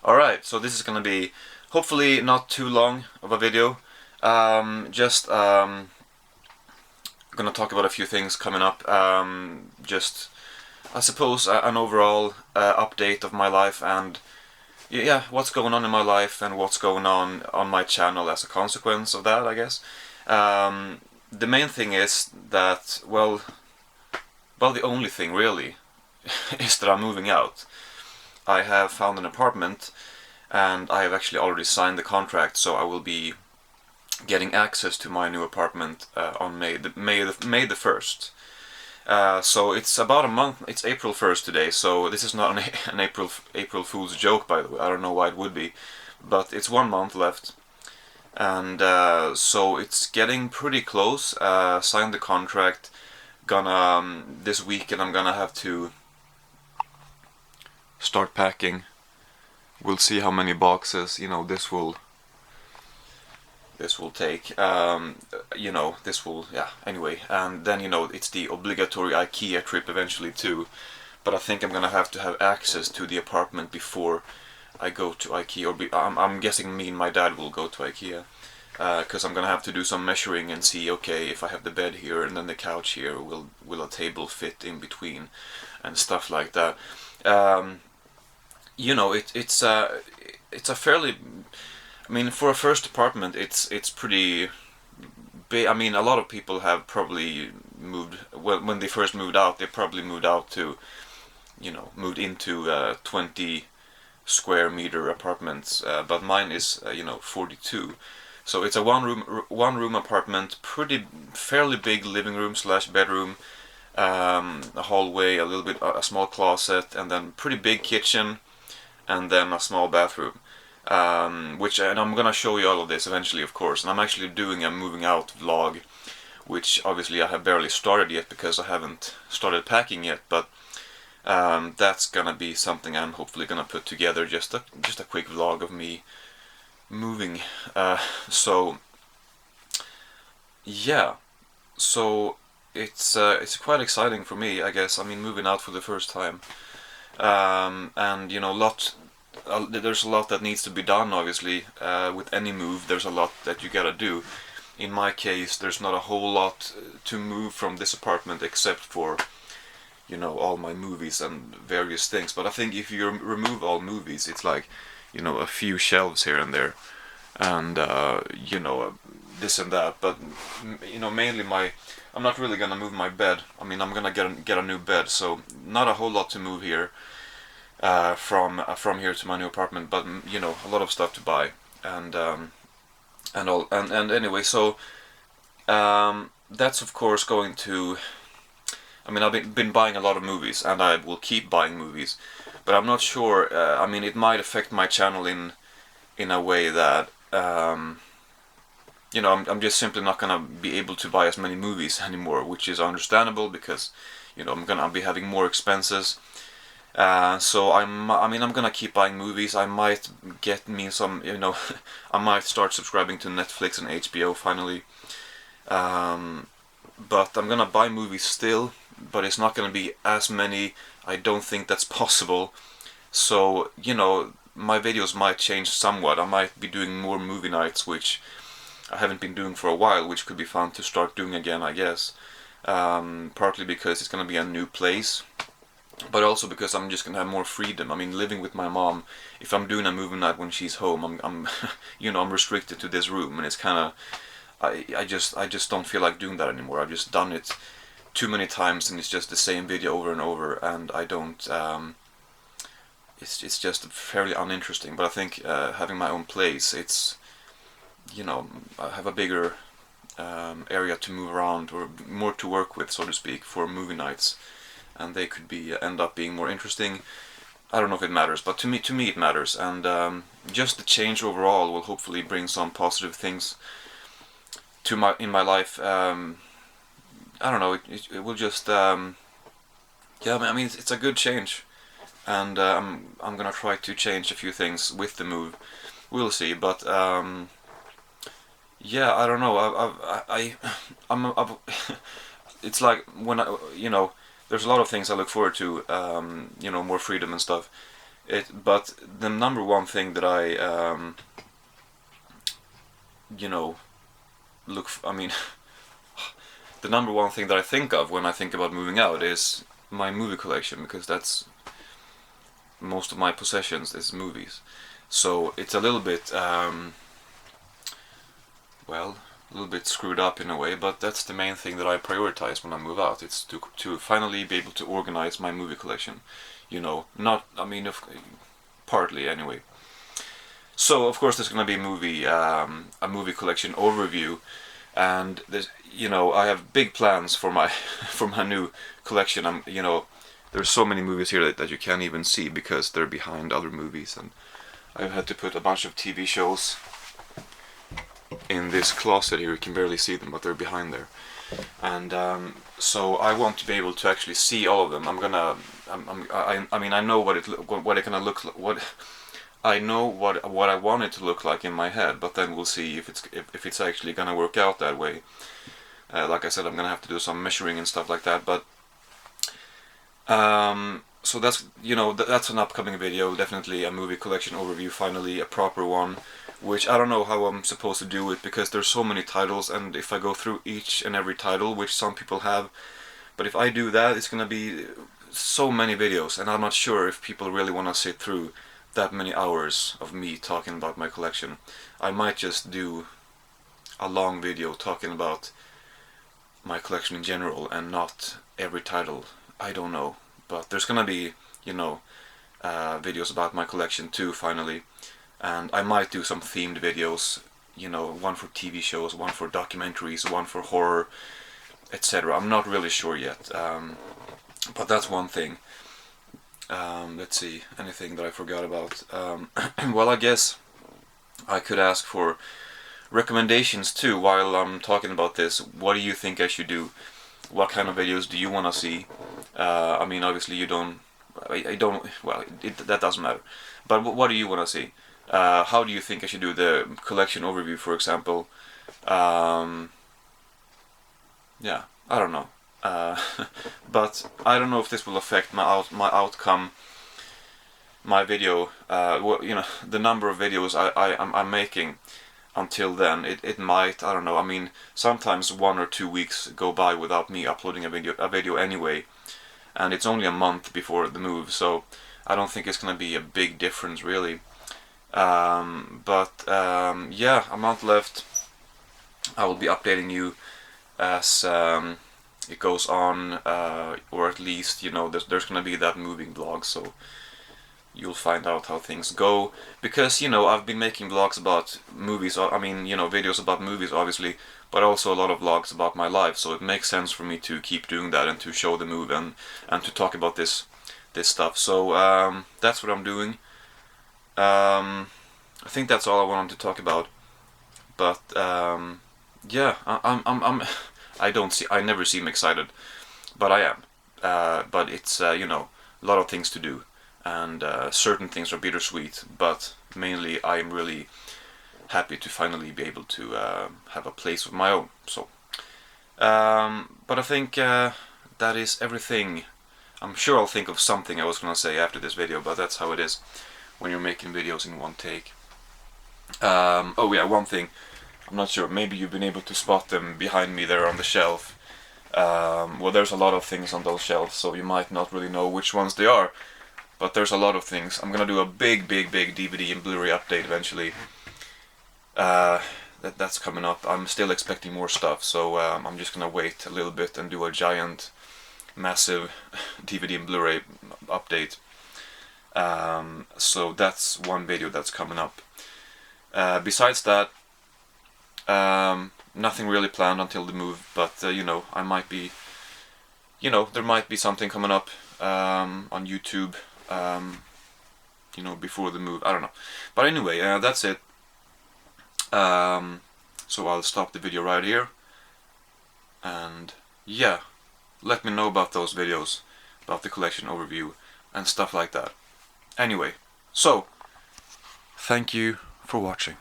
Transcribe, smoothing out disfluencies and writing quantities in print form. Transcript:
Alright, so this is gonna be hopefully not too long of a video. Just gonna talk about a few things coming up. Just, I suppose, an overall update of my life and yeah, what's going on in my life and what's going on my channel as a consequence of that, I guess. The main thing is that, well, the only thing really is that I'm moving out. I have found an apartment and I have actually already signed the contract, so I will be getting access to my new apartment on May the 1st. So it's about a month. It's April 1st today, so this is not an April Fool's joke, by the way. I don't know why it would be, but it's 1 month left, and so it's getting pretty close. Signed the contract. Gonna this weekend I'm gonna have to start packing. We'll see how many boxes this will take. This will, yeah, anyway. And then it's the obligatory IKEA trip eventually too. But I think I'm gonna have to have access to the apartment before I go to IKEA. I'm guessing me and my dad will go to IKEA. Because I'm gonna have to do some measuring and see, okay, if I have the bed here and then the couch here, will a table fit in between, and stuff like that. It's a fairly, I mean, for a first apartment, it's pretty big. I mean, a lot of people have probably moved, well, when they first moved out, they probably moved out to, moved into 20 square meter apartments, but mine is 42. So it's a one room apartment, fairly big living room slash bedroom, a hallway, a small closet, and then pretty big kitchen, and then a small bathroom. And I'm gonna show you all of this eventually, of course. And I'm actually doing a moving out vlog, which obviously I have barely started yet because I haven't started packing yet. But that's gonna be something I'm hopefully gonna put together, just a quick vlog of me moving. So yeah, so it's quite exciting for me, I guess. I mean, moving out for the first time, and there's a lot that needs to be done. Obviously, with any move, there's a lot that you gotta do. In my case, there's not a whole lot to move from this apartment except for all my movies and various things. But I think if you remove all movies, it's like a few shelves here and there, and this and that. But mainly I'm not really gonna move my bed. I mean, I'm gonna get a new bed, so not a whole lot to move here, from here to my new apartment. But a lot of stuff to buy, and anyway, so that's of course going to. I mean, I've been buying a lot of movies, and I will keep buying movies, but I'm not sure. I mean, it might affect my channel in a way that I'm just simply not gonna be able to buy as many movies anymore, which is understandable because I'm gonna be having more expenses. So I'm gonna keep buying movies. I might get me some, I might start subscribing to Netflix and HBO finally. But I'm gonna buy movies still, but it's not gonna be as many. I don't think that's possible. So, my videos might change somewhat. I might be doing more movie nights, which I haven't been doing for a while, which could be fun to start doing again, I guess. Partly because it's gonna be a new place, but also because I'm just gonna have more freedom. I mean, living with my mom, if I'm doing a movie night when she's home, I'm I'm restricted to this room, and it's kind of, I just don't feel like doing that anymore. I've just done it too many times, and it's just the same video over and over, and I don't. It's just fairly uninteresting. But I think having my own place, it's I have a bigger area to move around, or more to work with, so to speak, for movie nights, and they could end up being more interesting. I don't know if it matters, but to me it matters, and just the change overall will hopefully bring some positive things in my life. I don't know. It will just yeah. I mean, it's a good change, and I'm gonna try to change a few things with the move. We'll see, but yeah, I don't know. I've it's like when there's a lot of things I look forward to. More freedom and stuff. But the number one thing that I, you know, I mean, the number one thing that I think of when I think about moving out is my movie collection, because that's most of my possessions is movies. So it's a little bit, well, a little bit screwed up in a way, but that's the main thing that I prioritize when I move out. It's to finally be able to organize my movie collection. You know, not, I mean, partly anyway. So of course there's gonna be a movie collection overview, and there's, you know, I have big plans for my for my new collection. You know, there's so many movies here that you can't even see because they're behind other movies, and I've had to put a bunch of TV shows in this closet here. You can barely see them, but they're behind there. And so I want to be able to actually see all of them. I mean, I know what it gonna look like. I know what I want it to look like in my head, but then we'll see if it's actually gonna work out that way. Like I said, I'm gonna have to do some measuring and stuff like that. But so that's, you know, that's an upcoming video. Definitely a movie collection overview. Finally, a proper one. Which I don't know how I'm supposed to do it, because there's so many titles, and if I go through each and every title, which some people have, but if I do that, it's gonna be so many videos, and I'm not sure if people really want to sit through that many hours of me talking about my collection. I might just do a long video talking about my collection in general and not every title. I don't know, but there's gonna be, you know, videos about my collection too, finally. And I might do some themed videos, you know, one for TV shows, one for documentaries, one for horror, etc. I'm not really sure yet, but that's one thing. Let's see, anything that I forgot about. Well, I guess I could ask for recommendations too while I'm talking about this. What do you think I should do? What kind of videos do you want to see? I mean, obviously you don't, I don't, well, that doesn't matter. But what do you want to see? How do you think I should do the collection overview, for example? Yeah, I don't know. But I don't know if this will affect my outcome, my video. Well, you know, the number of videos I'm making until then. It might, I don't know. I mean, sometimes 1 or 2 weeks go by without me uploading a video anyway, and it's only a month before the move, so I don't think it's gonna be a big difference really. Yeah, a month left. I will be updating you as it goes on, or at least, you know, there's gonna be that moving vlog, so you'll find out how things go. Because, you know, I've been making vlogs about movies, I mean, you know, videos about movies obviously, but also a lot of vlogs about my life, so it makes sense for me to keep doing that and to show the move and to talk about this stuff. So that's what I'm doing. I think that's all I wanted to talk about. But yeah, I never seem excited, but I am. But it's you know, a lot of things to do, and certain things are bittersweet. But mainly, I am really happy to finally be able to have a place of my own. So, but I think that is everything. I'm sure I'll think of something I was gonna say after this video, but that's how it is when you're making videos in one take. Oh yeah, one thing. I'm not sure, maybe you've been able to spot them behind me there on the shelf. Well, there's a lot of things on those shelves, so you might not really know which ones they are. But there's a lot of things. I'm gonna do a big DVD and Blu-ray update eventually. That's coming up. I'm still expecting more stuff, so I'm just gonna wait a little bit and do a giant, massive DVD and Blu-ray update. So that's one video that's coming up. Besides that, nothing really planned until the move, but you know, I might be, you know, there might be something coming up on YouTube, you know, before the move. I don't know, but anyway, that's it. So I'll stop the video right here, and yeah, let me know about those videos, about the collection overview and stuff like that. Anyway, so thank you for watching.